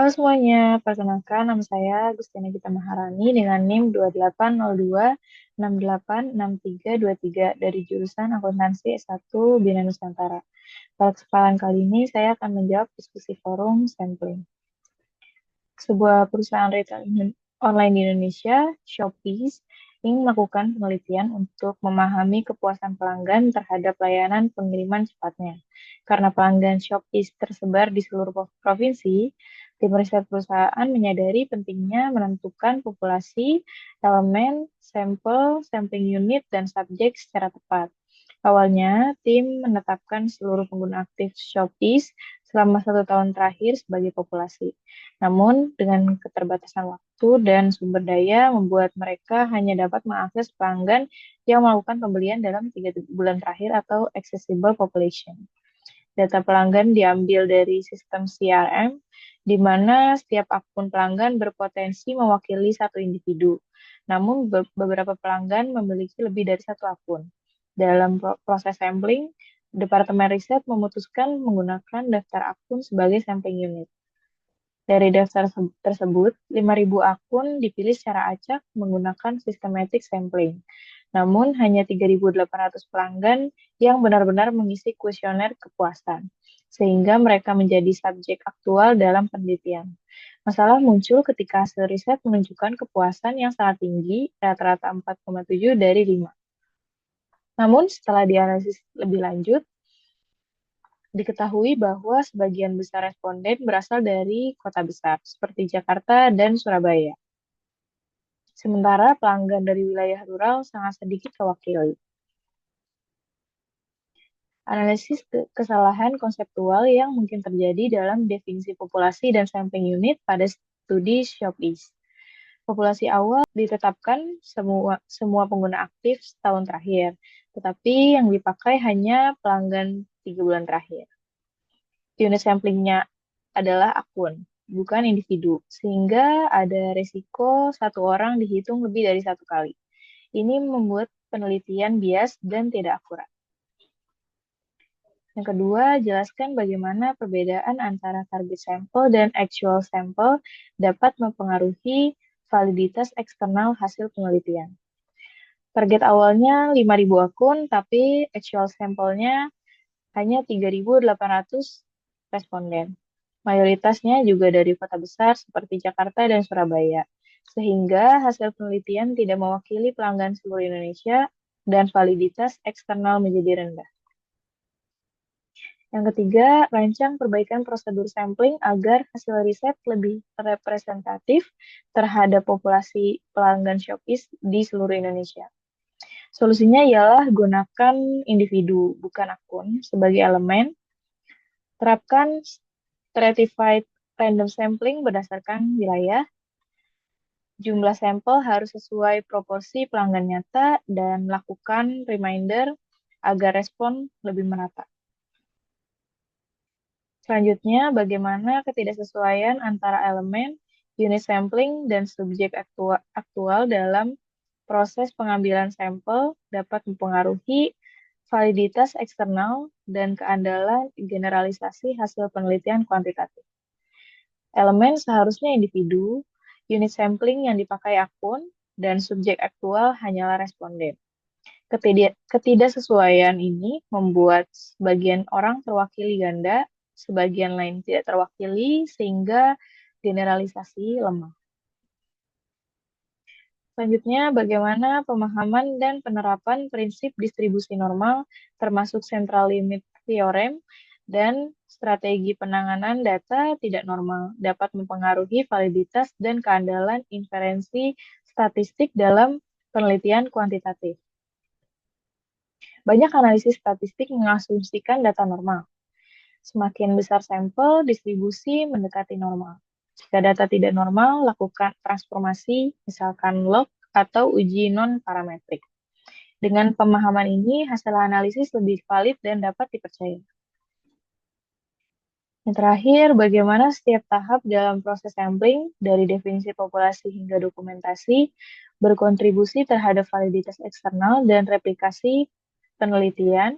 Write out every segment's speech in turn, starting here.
Halo semuanya, perkenalkan nama saya Gustina Gita Maharani dengan NIM 2802686323 dari jurusan Akuntansi S1 Bina Nusantara. Pada kesempatan kali ini saya akan menjawab diskusi forum sampling. Sebuah perusahaan retail online di Indonesia, Shopee, ingin melakukan penelitian untuk memahami kepuasan pelanggan terhadap layanan pengiriman cepatnya. Karena pelanggan Shopee tersebar di seluruh provinsi, tim riset perusahaan menyadari pentingnya menentukan populasi, elemen, sampel, sampling unit, dan subjek secara tepat. Awalnya, tim menetapkan seluruh pengguna aktif Shopee selama 1 tahun terakhir sebagai populasi. Namun, dengan keterbatasan waktu dan sumber daya membuat mereka hanya dapat mengakses pelanggan yang melakukan pembelian dalam 3 bulan terakhir atau accessible population. Data pelanggan diambil dari sistem CRM, di mana setiap akun pelanggan berpotensi mewakili satu individu. Namun, beberapa pelanggan memiliki lebih dari satu akun. Dalam proses sampling, Departemen Riset memutuskan menggunakan daftar akun sebagai sampling unit. Dari daftar tersebut, 5.000 akun dipilih secara acak menggunakan systematic sampling. Namun, hanya 3.800 pelanggan yang benar-benar mengisi kuesioner kepuasan, sehingga mereka menjadi subjek aktual dalam penelitian. Masalah muncul ketika hasil riset menunjukkan kepuasan yang sangat tinggi, rata-rata 4,7 dari 5. Namun, setelah dianalisis lebih lanjut, diketahui bahwa sebagian besar responden berasal dari kota besar, seperti Jakarta dan Surabaya. Sementara pelanggan dari wilayah rural sangat sedikit terwakili. Analisis kesalahan konseptual yang mungkin terjadi dalam definisi populasi dan sampling unit pada studi Shopee. Populasi awal ditetapkan semua pengguna aktif setahun terakhir, tetapi yang dipakai hanya pelanggan 3 bulan terakhir. Unit samplingnya adalah akun, bukan individu, sehingga ada resiko satu orang dihitung lebih dari satu kali. Ini membuat penelitian bias dan tidak akurat. Yang kedua, jelaskan bagaimana perbedaan antara target sampel dan actual sampel dapat mempengaruhi validitas eksternal hasil penelitian. Target awalnya 5.000 akun, tapi actual sampelnya hanya 3.800 responden. Mayoritasnya juga dari kota besar seperti Jakarta dan Surabaya, sehingga hasil penelitian tidak mewakili pelanggan seluruh Indonesia dan validitas eksternal menjadi rendah. Yang ketiga, rancang perbaikan prosedur sampling agar hasil riset lebih representatif terhadap populasi pelanggan Shopee di seluruh Indonesia. Solusinya ialah gunakan individu, bukan akun, sebagai elemen. Terapkan stratified random sampling berdasarkan wilayah. Jumlah sampel harus sesuai proporsi pelanggan nyata dan lakukan reminder agar respon lebih merata. Selanjutnya, bagaimana ketidaksesuaian antara elemen, unit sampling, dan subjek aktual dalam proses pengambilan sampel dapat mempengaruhi validitas eksternal dan keandalan generalisasi hasil penelitian kuantitatif. Elemen seharusnya individu, unit sampling yang dipakai akun, dan subjek aktual hanyalah responden. Ketidaksesuaian ini membuat sebagian orang terwakili ganda, sebagian lain tidak terwakili, sehingga generalisasi lemah. Selanjutnya, bagaimana pemahaman dan penerapan prinsip distribusi normal, termasuk central limit theorem, dan strategi penanganan data tidak normal dapat mempengaruhi validitas dan keandalan inferensi statistik dalam penelitian kuantitatif. Banyak analisis statistik mengasumsikan data normal. Semakin besar sampel, distribusi mendekati normal. Jika data tidak normal, lakukan transformasi, misalkan log atau uji non-parametrik. Dengan pemahaman ini, hasil analisis lebih valid dan dapat dipercaya. Yang terakhir, bagaimana setiap tahap dalam proses sampling, dari definisi populasi hingga dokumentasi, berkontribusi terhadap validitas eksternal dan replikasi penelitian,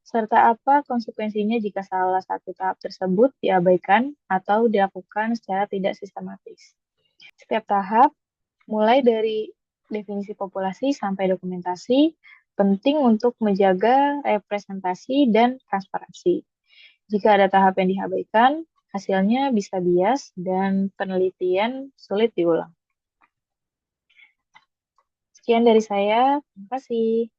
serta apa konsekuensinya jika salah satu tahap tersebut diabaikan atau dilakukan secara tidak sistematis. Setiap tahap, mulai dari definisi populasi sampai dokumentasi, penting untuk menjaga representasi dan transparansi. Jika ada tahap yang diabaikan, hasilnya bisa bias dan penelitian sulit diulang. Sekian dari saya, terima kasih.